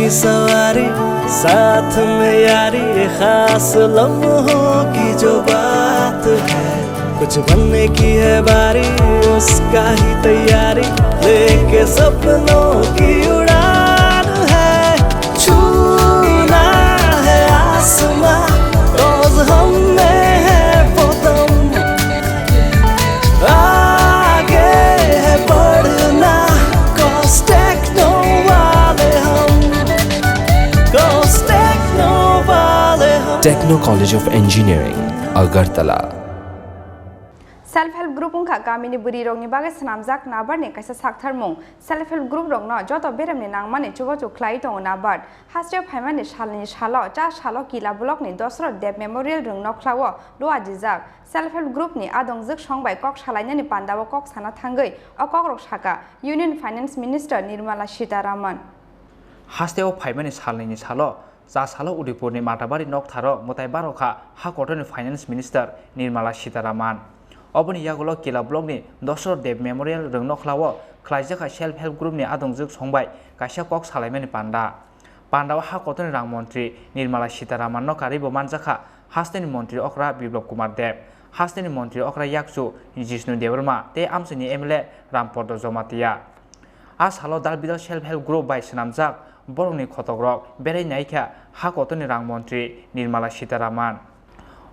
की सवारी, साथ में यारी, खास लम्हों की जो बात है। कुछ बनने की है बारी, उसका ही तैयारी, लेके सपनों की उड़ान है। छूना है आसमां, रोज हम में है वो दम, आगे है बढ़ना, cause techno वाले हम, cause techno वाले हम। Techno College of Engineering, Agartala. Self help group उनका गामिनी बुरी रोगनी बागे सनामजाक नाबार ने कैसे साक्थर मुंग सेल्फ हेल्प ग्रुप रोग न जो तो बेरम ने नांगमाने चुगो चुक्लाई तो नाबार हास्टे फाइमान ने शालो चा शालो किला ब्लॉक ने दोसरो देव मेमोरियल रोग नखलावो लो आजिजाक सेल्फ हेल्प ग्रुप ने आदंगजक संबाय कक सालायने ने पांडावो कक साना थांगै अ कक रक साका union finance minister Nirmala Sitharaman हास्टेव फाइमान ने शालो जा सालो उदयपुर ने माटाबारी नक थारो मताय बारखा हा कटन फाइनेंस मिनिस्टर निर्मला सीतारामन अबनि यागुलो किला ब्लॉक नि दसर देव मेमोरियल रोग नखलावो खलाइजाखा सेल्फ हेल्प ग्रुप नि आदंगजक संबाय काइसा कक सालायमानि पांडाव हा कटन रां मंत्री निर्मला सीतारामन न कारिबो मानजाखा हास्टेनि मंत्री अक्रा बिप्लब कुमार देव हास्टेनि मंत्री अक्रा याकसु जिष्णु देवरमा ते आमसनि एमएलए रामपद जमातिया आ सालो दालबिदाल सेल्फ हेल्प ग्रुप बाय सनामजाक बरंनि खतग्रक बेराय नायखा हा कटन रां मंत्री निर्मला सीतारामन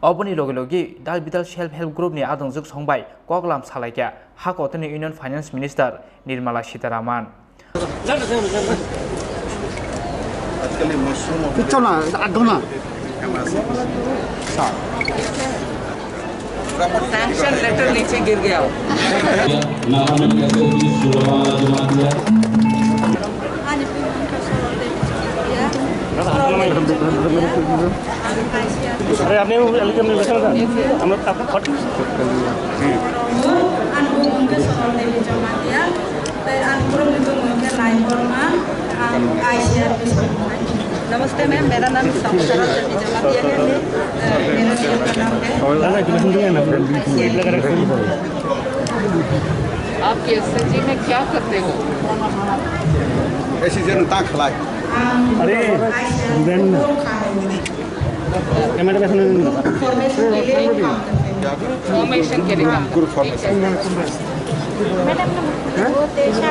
अबनि लगे लगे दालबिदाल सेल्फ हेल्प ग्रुप नि आदंगजक संबाय कगलाम सालायका हा कटन union finance minister Nirmala Sitharaman sanction letter नीचे गिर गया अरे आपने एलिकम में बैठा था हम लोग आपको फट नमस्ते मैम मेरा नाम सौशरा जमातिया है आपके एसएसजी में क्या करते हो ऐसी जनता खिलाए अरे कैमरा कैसे फॉर्मेशन के लिए ग्रुप फॉर्मेशन मैडम वो देशा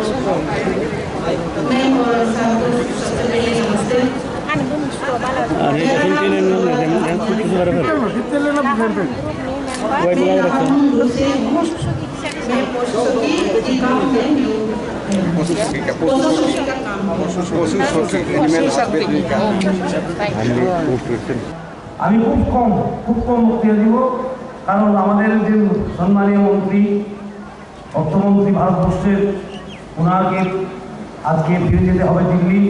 अरे আমি খুব কম বক্তৃতা দিব কারণ আমাদের যে সম্মানীয় মন্ত্রী অর্থমন্ত্রী ভারতবর্ষের ওনাকে আজকে ফিরে যেতে হবে দিল্লি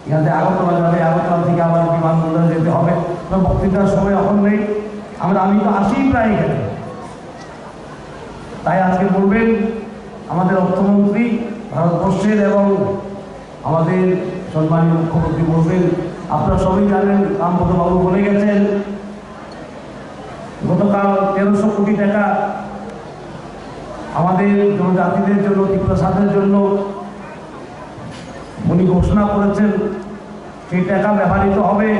এখান থেকে আগরতলা যাবে আগরতলা থেকে আবার বিমানবন্দরে যেতে হবে বক্তৃতার সময় এখন নেই আমি তো আসি প্রায় এখানে তাই আজকে বলবেন আমাদের অর্থমন্ত্রী ভারতবর্ষের এবং আমাদের সম্মানীয় মুখ্যমন্ত্রী বলবেন আপনারা সবাই জানেন রামপদ বাবু বলে গেছেন গতকাল 1300 কোটি টাকা আমাদের জনজাতিদের জন্য ত্রিপুরাসাদের জন্য উনি ঘোষণা করেছেন সেই টাকা ব্যবহৃত হবে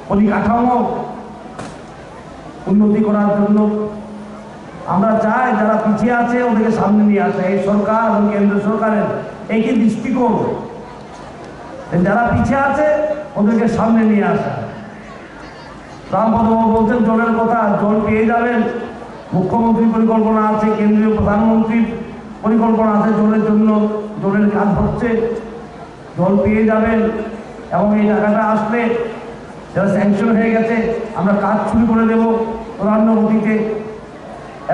পরিকাঠামো উন্নতি করার জন্য আমরা চাই যারা পিছিয়ে আছে ওদেরকে সামনে নিয়ে আসা এই সরকার এবং কেন্দ্র সরকারের একই দৃষ্টিকোণ যারা পিছিয়ে আছে ওদেরকে সামনে নিয়ে আসা রামপদ বাবু বলছেন জলের কথা জল পেয়ে যাবেন মুখ্যমন্ত্রীর পরিকল্পনা আছে কেন্দ্রীয় প্রধানমন্ত্রীর পরিকল্পনা আছে জলের জন্য জলের কাজ হচ্ছে জল পেয়ে যাবেন এবং এই টাকাটা আসলে যারা স্যাংশন হয়ে গেছে আমরা কাজ শুরু করে দেব প্রধান্য গতিতে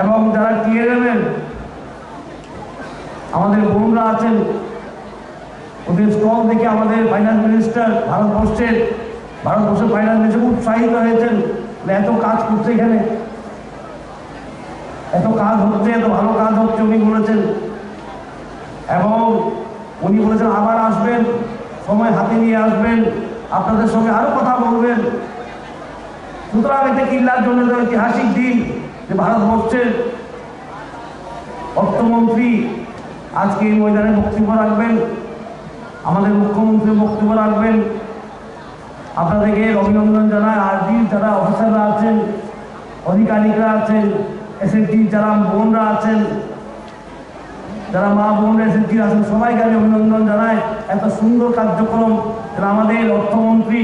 এবং যারা টিএলএমের আমাদের বোনরা আছেন ওদের স্টল দেখে আমাদের ফাইন্যান্স মিনিস্টার ভারতবর্ষের ফাইন্যান্স মিনিস্টার উৎসাহিত হয়েছেন এত কাজ করছে এখানে এত কাজ হচ্ছে এত ভালো কাজ হচ্ছে উনি বলেছেন এবং উনি বলেছেন আবার আসবেন সময় হাতে নিয়ে আসবেন আপনাদের সঙ্গে আরো কথা বলবেন সুতরাং এটা কিল্লার জন্য ঐতিহাসিক দিন যে ভারতবর্ষের অর্থমন্ত্রী আজকে এই ময়দানে বক্তব্য রাখবেন আমাদের মুখ্যমন্ত্রী বক্তব্য রাখবেন। আপনাদেরকে অভিনন্দন জানাই। আরজি যারা অফিসাররা আছেন, আধিকারিকরা আছেন, এসএসজি যারা বোনরা আছেন, যারা মা বোনরা এসএসজি আছেন, সবাইকে আমি অভিনন্দন জানাই। এত সুন্দর কার্যক্রম যারা আমাদের অর্থমন্ত্রী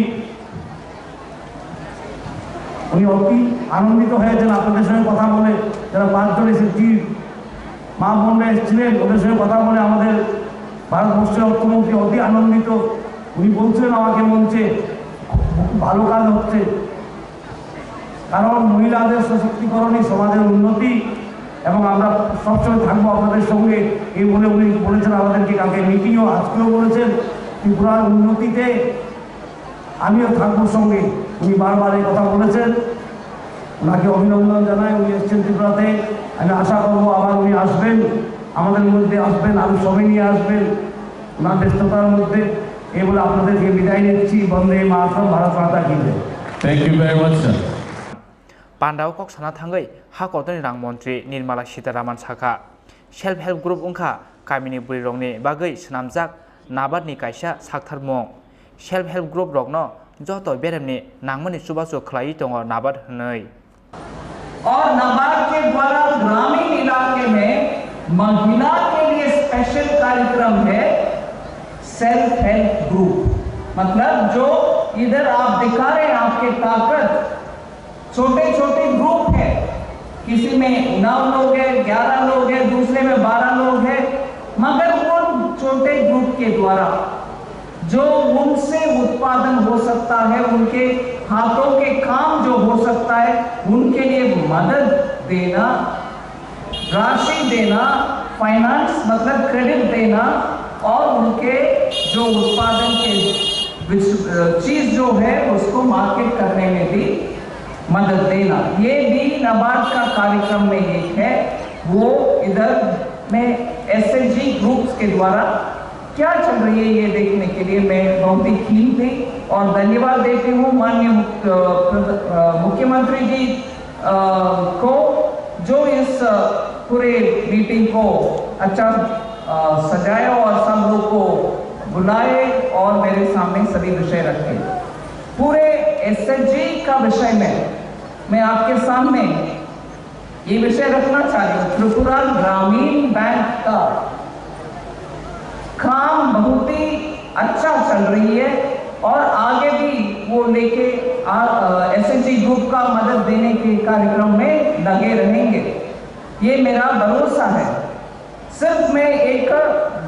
উনি অতি আনন্দিত হয়েছেন আপনাদের সঙ্গে কথা বলে। যারা 5 জন এসএসজি মা বোনরা এসেছিলেন ওদের সঙ্গে কথা বলে আমাদের ভারতবর্ষের অর্থমন্ত্রী অতি আনন্দিত। উনি বলছিলেন আমাকে মঞ্চে ভালো কাজ হচ্ছে, কারণ মহিলাদের সশক্তিকরণই সমাজের উন্নতি এবং আমরা সবসময় থাকবো আপনাদের সঙ্গে এই বলে উনি বলেছেন আমাদেরকে। কালকে মিটিংও আজকেও বলেছেন ত্রিপুরার উন্নতিতে আমিও থাকবো সঙ্গে। উনি বারবার এই কথা বলেছেন। ওনাকে অভিনন্দন জানাই। উনি এসছেন ত্রিপুরাতে। আমি আশা করবো আবার উনি আসবেন, আমাদের মধ্যে আসবেন, আরও সবাই নিয়ে আসবেন ওনার ব্যস্ততার মধ্যে। এই বলে আপনাদেরকে বিদায় নিচ্ছি। বন্দে মাতরম, ভারত মাতা কি জয়। Thank you very much, sir. पान्डाव कक साना थांगै हाकरनि रां मन्त्रि निर्मला सीतारामन साखा सेल्फ हेल्प ग्रुप उंखा कामिनी बुरि रंनि बागै सनामजाक नाबादनि कायसा साकथारमं सेल्फ हेल्प ग्रुप रगनो जत बेरेमनि नांमनि सुबासु खलायै दङ नाबाद हनै। और नाबार्ड के द्वारा ग्रामीण इलाके में महिला के लिए स्पेशल कार्यक्रम है सेल्फ हेल्प ग्रुप। मतलब जो इधर आप दिखा रहे हैं आपके ताकत, छोटे छोटे ग्रुप है, किसी में 9 लोग हैं, 11 लोग हैं, दूसरे में 12 लोग हैं, मगर उन छोटे ग्रुप के द्वारा जो उनसे उत्पादन हो सकता है, उनके हाथों के काम जो हो सकता है, उनके लिए मदद देना, राशि देना, फाइनेंस मतलब क्रेडिट देना और उनके जो उत्पादन के चीज जो है उसको मार्केट करने में भी मदद देना, ये भी नाबार्ड का कार्यक्रम में एक है। वो इधर में एसएचजी ग्रुप्स के द्वारा क्या चल रही है ये देखने के लिए मैं बहुत ही कीन थी और धन्यवाद देती हूँ माननीय मुख्यमंत्री जी को, जो इस पूरे मीटिंग को अच्छा सजाया और सब लोग को बुलाए और मेरे सामने सभी विषय रखे। पूरे एसएचजी का विषय में मैं आपके सामने ये विषय रखना चाह रही हूँ। त्रिपुरा ग्रामीण बैंक का काम बहुत ही अच्छा चल रही है और आगे भी वो लेके एसएचजी ग्रुप का मदद देने के कार्यक्रम में लगे रहेंगे, ये मेरा भरोसा है। सिर्फ मैं एक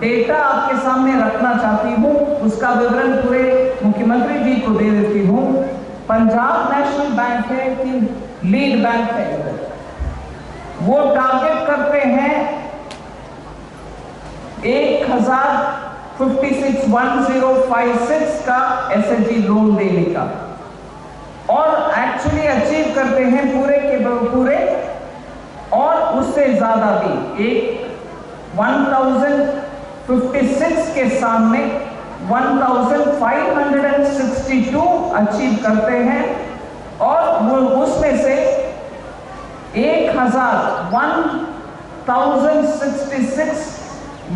डेटा आपके सामने रखना चाहती हूँ, उसका विवरण पूरे मुख्यमंत्री जी को दे देती हूँ। पंजाब नेशनल बैंक है कि लीड बैंक है, वो टारगेट करते हैं 1056 का एसएचजी लोन देने का और एक्चुअली अचीव करते हैं पूरे के पूरे और उससे ज्यादा भी। एक 1056 के सामने 1562 अचीव करते हैं और वो उसमें से 1066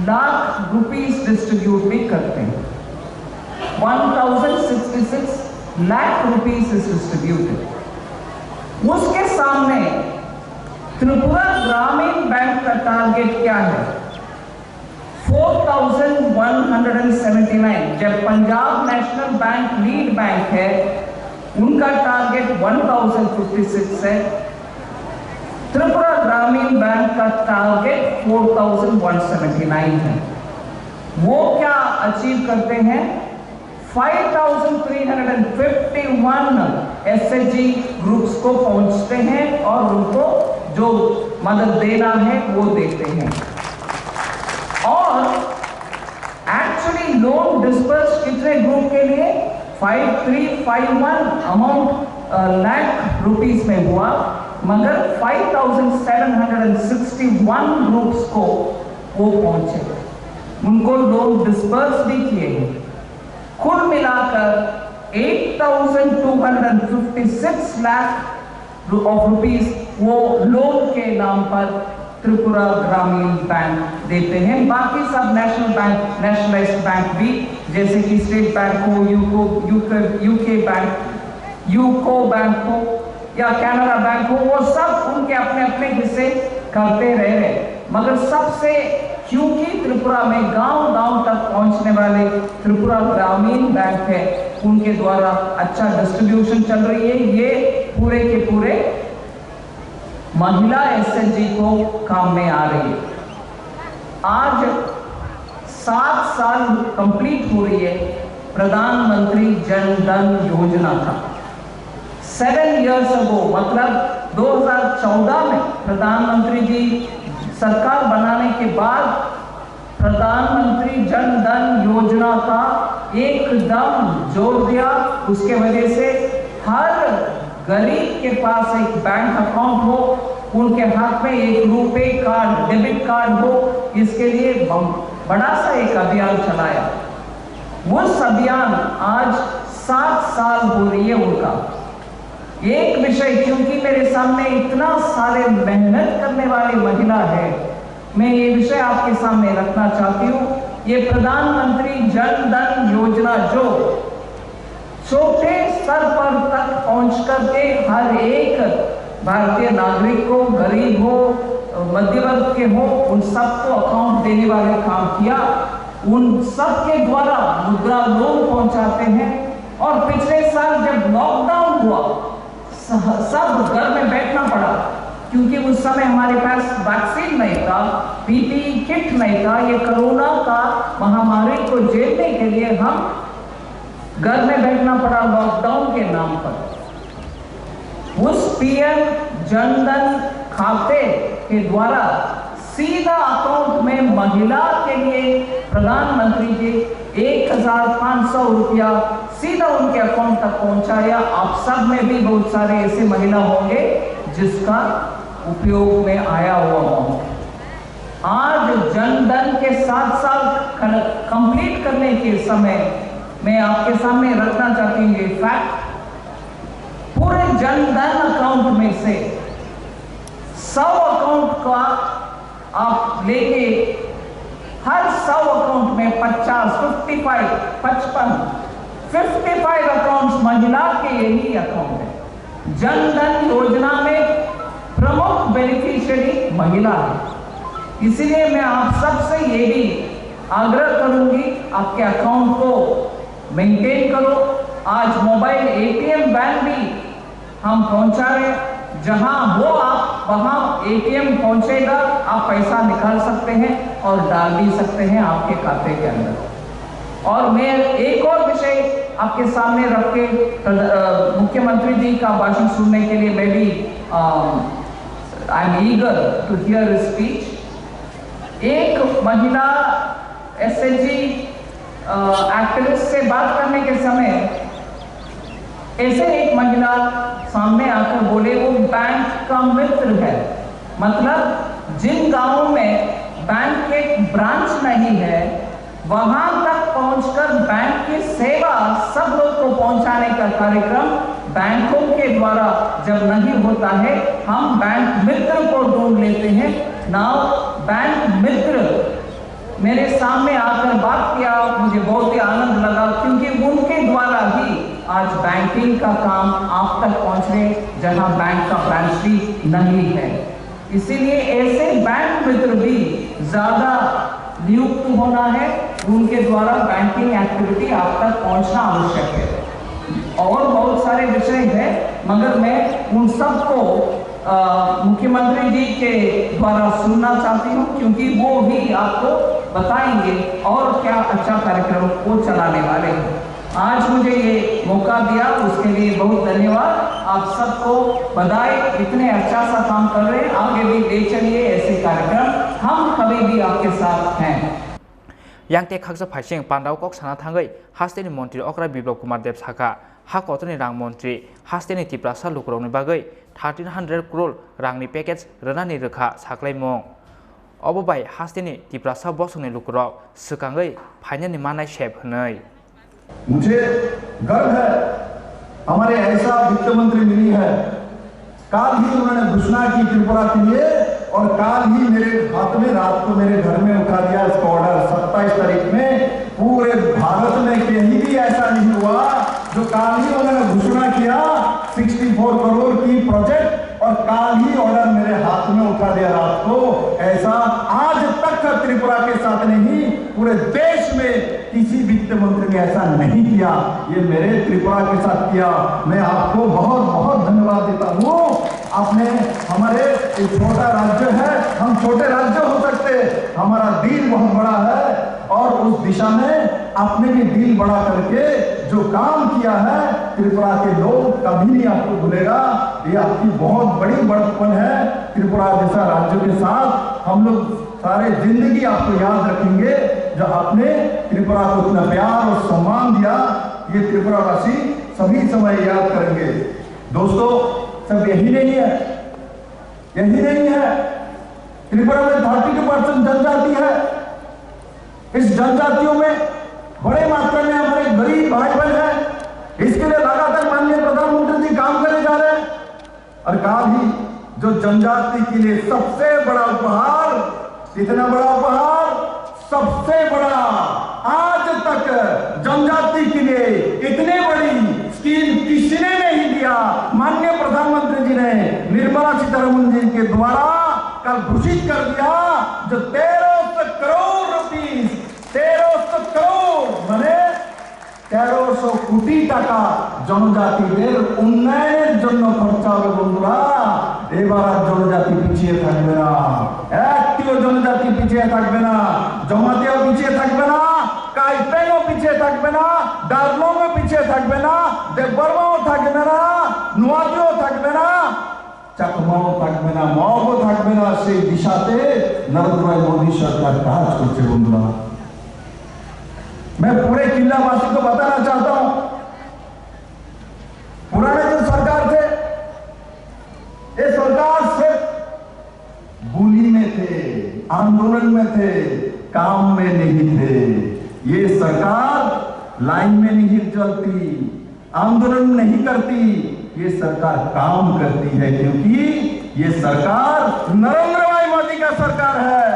लाख रुपीस डिस्ट्रीब्यूट भी करते हैं। 1066 लाख रुपीस इज डिस्ट्रीब्यूटेड। उसके सामने त्रिपुरा ग्रामीण बैंक का टारगेट क्या है? 4179। जब Punjab national bank lead bank है उनका टारगेट 1056 है, त्रिपुरा ग्रामीण बैंक का टारगेट 4179 है। वो क्या अचीव करते हैं? 5351 एसएचजी ग्रुप्स को पहुंचते हैं और उनको जो मदद देना है वो देते हैं। और एक्चुअली लोन डिस्पर्स कितने ग्रुप के लिए? 5351 अमाउंट लाख रुपीस में हुआ, मगर 5761 ग्रुप्स को वो पहुंचे, उनको लोन डिस्पर्स भी किए हैं। कुल मिलाकर 8256 लाख ऑफ रुपीस वो लोन के नाम पर त्रिपुरा ग्रामीण बैंक देते हैं। बाकी सब नेशनल बैंक, नेशनलाइज्ड बैंक भी, जैसे कि स्टेट बैंक हो, यूको बैंक हो या कैनरा बैंक हो, वो सब उनके अपने अपने हिस्से करते रहे। मगर सबसे, क्योंकि त्रिपुरा में गांव-गांव तक पहुंचने वाले त्रिपुरा ग्रामीण बैंक है, उनके द्वारा अच्छा डिस्ट्रीब्यूशन चल रही है। ये पूरे के पूरे महिला एसएचजी को काम में आ रही है। आज 7 साल कंप्लीट हो रही है प्रधानमंत्री जन धन योजना का। 7 years ago, मतलब 2014 में प्रधानमंत्री जी सरकार बनाने के बाद प्रधानमंत्री जन धन योजना का एकदम जोर दिया। उसके वजह से हर गरीब के पास एक बैंक अकाउंट हो, उनके हाथ में एक रुपए कार्ड, डेबिट कार्ड हो, इसके लिए बड़ा सा एक अभियान चलाया। उस अभियान आज 7 साल हो रही है उनका। एक विषय, क्योंकि मेरे सामने इतना सारे मेहनत करने वाली महिला है, मैं ये विषय आपके सामने रखना चाहती हूँ। ये प्रधानमंत्री जन धन योजना जो छोटे स्तर पर तक पहुंच करके हर एक भारतीय नागरिक को, गरीब हो, मध्य वर्ग के हो, उन सबको अकाउंट देने वाले काम किया। उन सब के द्वारा मुद्रा लोन पहुंचाते हैं। और पिछले साल जब लॉकडाउन हुआ, सब घर में बैठना पड़ा, क्योंकि उस समय हमारे पास वैक्सीन नहीं था, पीपीई किट नहीं था। ये कोरोना का महामारी को झेलने के लिए हम घर में बैठना पड़ा लॉकडाउन के नाम पर। उस पीएम जनधन खाते के द्वारा सीधा अकाउंट में महिला के लिए प्रधानमंत्री जी 1500 रुपया सीधा उनके अकाउंट तक पहुंचाया। आप सब में भी बहुत सारे ऐसे महिला होंगे जिसका उपयोग में आया हुआ हो। आज जनधन के 7 साल कंप्लीट करने के समय मैं आपके सामने रखना चाहती हूँ ये फैक्ट। पूरे जनधन अकाउंट में से 100 अकाउंट का आप लेके हर 100 अकाउंट में 55 अकाउंट्स महिला के यही अकाउंट है। जनधन योजना में प्रमुख बेनिफिशियरी महिला है। इसलिए मैं आप सबसे ये भी आग्रह करूंगी, आपके अकाउंट को मेंटेन करो। आज मोबाइल एटीएम वैन भी हम पहुंचा रहे, जहां वो आप वहां एटीएम पहुंचेगा, आप पैसा निकाल सकते हैं और डाल भी सकते हैं आपके खाते के अंदर। और मैं एक और विषय आपके सामने रख के मुख्यमंत्री जी का भाषण सुनने के लिए मैं भी I am eager to hear his speech. एक महिला एसएचजी एक्टिविस्ट से बात करने के समय ऐसे एक महिला सामने आकर बोले वो बैंक का मित्र है। मतलब जिन गांवों में बैंक के ब्रांच नहीं है, वहां तक पहुंचकर बैंक की सेवा सब लोग को पहुंचाने का कार्यक्रम बैंकों के द्वारा जब नहीं होता है, हम बैंक मित्र को ढूंढ लेते हैं। नाउ बैंक मित्र मेरे सामने आकर बात किया, मुझे बहुत ही आनंद लगा, क्योंकि उनके द्वारा ही आज बैंकिंग का काम आप तक पहुंच रहे जहां बैंक का ब्रांच भी नहीं है। इसीलिए ऐसे बैंक मित्र भी ज्यादा नियुक्त होना है, उनके द्वारा बैंकिंग एक्टिविटी आप तक पहुंचना आवश्यक है। और बहुत सारे विषय हैं, मगर मैं उन सबको मुख्यमंत्री जी के द्वारा सुनना चाहती हूँ, क्योंकि वो ही आपको बताएंगे और क्या अच्छा कार्यक्रम वो चलाने वाले हैं। आज मुझे ये मौका दिया उसके लिए बहुत धन्यवाद। आप सबको बधाई, इतने अच्छा सा काम कर रहे हैं, आगे भी ले चलिए ऐसे कार्यक्रम, हम कभी भी आपके साथ हैं। यांगते खागजा फाइसिंग पांडाव कक साना थांगै हास्टेनि मंत्री अक्रा बिप्लब कुमार देव साखा हा कतनि रां मंत्री हास्टेनि तिप्रासा लुकरौनि बागै 1300 करोड़ रांनि पैकेज रनानि रोखा साख्लायमं अबबाय हास्टेनि तिप्रासा बसंनि लुकराव सिगाङै फाइनालनि मानाय शेप होनै। मुझे गर्व है हमारे ऐसा वित्त मंत्री मिली है। कल ही उन्होंने घोषणा की त्रिपुरा के लिए और काल ही मेरे हाथ में रात को मेरे घर में उठा दिया इसका ऑर्डर 27 तारीख में। पूरे भारत में कहीं भी ऐसा नहीं हुआ जो काल ही उन्होंने घोषणा किया 64 करोड़ की प्रोजेक्ट और काल ही ऑर्डर मेरे हाथ में उठा दिया रात को। ऐसा आज तक त्रिपुरा के साथ नहीं, पूरे देश में किसी वित्त मंत्री ने ऐसा नहीं किया। ये मेरे त्रिपुरा के साथ किया। मैं आपको बहुत बहुत धन्यवाद देता हूँ। आपने हमारे एक छोटा राज्य है, हम छोटे राज्य हो सकते, हमारा दिल बहुत बड़ा है और उस दिशा में आपने भी दिल बड़ा करके जो काम किया है त्रिपुरा के लोग कभी नहीं आपको भूलेगा। ये आपकी बहुत बड़ी बड़प्पन है। त्रिपुरा जैसा राज्य के साथ हम लोग सारे जिंदगी आपको याद रखेंगे। जो आपने त्रिपुरा को इतना प्यार और सम्मान दिया, ये त्रिपुरावासी सभी समय याद करेंगे। दोस्तों, सब यही नहीं है, यही नहीं है। त्रिपुरा में 32% जनजाति है। इस जनजातियों में बड़े मात्रा में हमारे गरीब भाई बहन हैं। इसके लिए लगातार माननीय प्रधानमंत्री जी काम करे जा रहे हैं। और काल ही जो जनजाति के लिए सबसे बड़ा उपहार, इतना बड़ा उपहार, सबसे बड़ा आज तक जनजाति के लिए इतनी बड़ी स्कीम किसी ने नहीं दिया। माननीय प्रधानमंत्री जी ने निर्मला सीतारमण जी के द्वारा कल घोषित कर दिया जो 1300 करोड़ रुपीस, 1300 करोड़ माने 1300 কোটি টাকা জনজাতিদের উন্নয়নের জন্য খরচা হবে। বন্ধুরা, এবার আর জনজাতি পিছিয়ে থাকবে না, একটিও জনজাতি পিছিয়ে থাকবে না, জমাতিও পিছিয়ে থাকবে না, কাইপেও পিছিয়ে থাকবে না, ডারলংও পিছিয়ে থাকবে না, দেববর্মাও থাকবে না, নোয়াদিও থাকবে না, চাকমাও থাকবে না, মগও থাকবে না। সেই দিশাতে নরেন্দ্র মোদী সরকার কাজ করছে। বন্ধুরা, मैं पूरे किलावासी को बताना चाहता हूं, पुराने जो सरकार थे, ये सरकार सिर्फ बोली में थे, आंदोलन में थे, काम में नहीं थे। ये सरकार लाइन में नहीं चलती, आंदोलन नहीं करती, ये सरकार काम करती है, क्योंकि ये सरकार नरेंद्र भाई मोदी का सरकार है।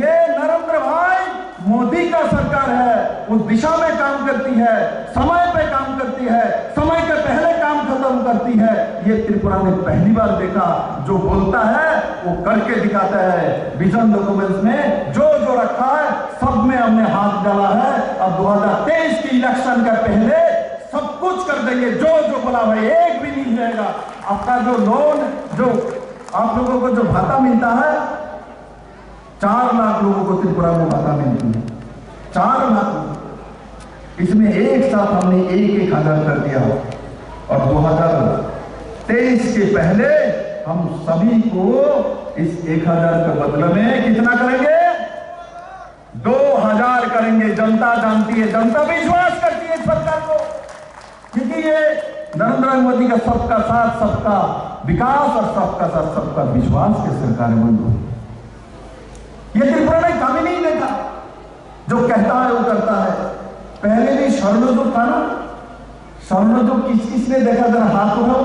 ये नरेंद्र भाई मोदी का सरकार है। उस दिशा में काम करती है, समय पे काम करती है, समय के पहले काम खत्म करती है। ये त्रिपुरा ने पहली बार देखा, जो बोलता है वो करके दिखाता है। विजन डॉक्यूमेंट्स में जो जो रखा है सब में हमने हाथ डाला है। अब 2023 की इलेक्शन का पहले सब कुछ कर देंगे, जो जो बोला भाई एक भी नहीं रहेगा। आपका जो लोन, जो आप लोगों को जो भाता मिलता है, 4 लाख लोगों को त्रिपुरा में भाता मिलती है, 4 लाख। इसमें एक साथ हमने 1,000 कर दिया और 2023 के पहले हम सभी को इस 1,000 के बदले में कितना करेंगे? 2,000 करेंगे। जनता जानती है, जनता विश्वास करती है सरकार को, क्योंकि ये नरेंद्र मोदी का सबका साथ सबका विकास और सबका साथ सबका विश्वास के सरकार है। बंधु, ये त्रिपुरा ने कभी नहीं देखा, जो कहता है वो करता है। पहले भी स्वर्णजुग था ना, स्वर्णजुग किसने देखा? जरा हाथ उठाओ।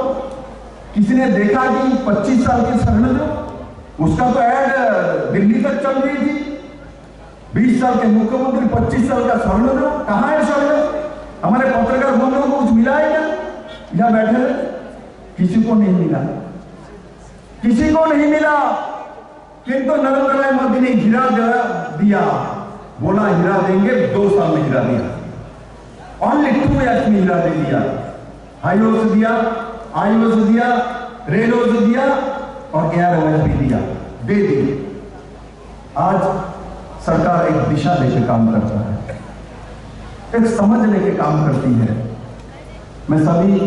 किसी ने देखा कि 25 साल की स्वर्णजुग? उसका तो ऐड दिल्ली तक चल रही थी। 20 साल के मुख्यमंत्री, 25 साल का स्वर्णजुग। कहां है स्वर्णजुग? हमारे पत्रकार बंधुओं को कुछ मिला है क्या? यहाँ बैठे किसी को नहीं मिला, किसी को नहीं मिला। किंतु नरेंद्र भाई मोदी ने हीरा दिया, बोला हीरा देंगे, 2 साल में हीरा दिया। ओनली 2 ईयर्स में हीरा दे दिया। हाईवे से दिया, आईवे से दिया, रेलवे से दिया और एयरवेज भी दिया, दे दी। आज सरकार एक दिशा लेके काम करता है, एक समझ लेके काम करती है। मैं सभी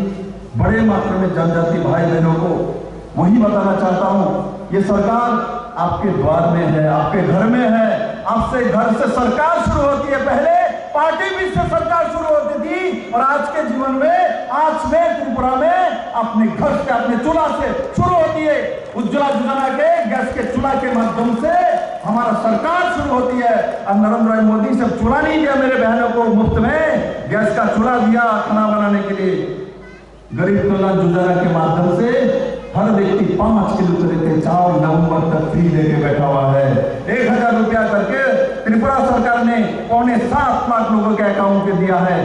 बड़े मात्रा में जनजाति भाई बहनों को वही बताना चाहता हूं, ये सरकार आपके द्वार में है, आपके घर में है। आपसे घर से सरकार शुरू होती है, पहले पार्टी भी से सरकार शुरू होती थी और आज के जीवन में, आज में त्रिपुरा में अपने घर से, अपने चूल्हा से शुरू होती है। उज्ज्वला योजना के गैस के चूल्हा के माध्यम से हमारा सरकार शुरू होती है। और नरेंद्र भाई मोदी से चूल्हा नहीं दिया मेरे बहनों को मुफ्त में, गैस का चूल्हा दिया खाना बनाने के लिए। गरीब कल्याण योजना के माध्यम से हर व्यक्ति 5 किलो तरीके 4 नवंबर तक फ्री लेके बैठा हुआ है। 1000 रुपया करके त्रिपुरा सरकार ने 7.25 लाख लोगों के अकाउंट पे दिया है।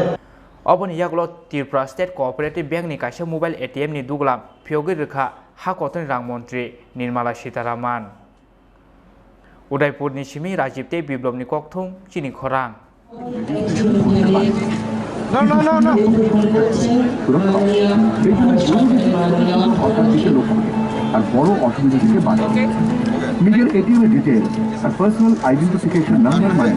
अबनि यागलो त्रिपुरा स्टेट कोऑपरेटिव बैंक नि काइसे मोबाइल एटीएम नि दुगलाम फियोगि रेखा हा कतन रां मंत्री निर्मला सीतारामन उदयपुर नि सिमी राजीव ते बिप्लब नि ककथुं चिनि खरां আর বড় অসুবিধা থেকে বাঁচে নিজের এটিএম ডিটেইল আর পার্সোনাল আইডেন্টিফিকেশন নাম্বার মানে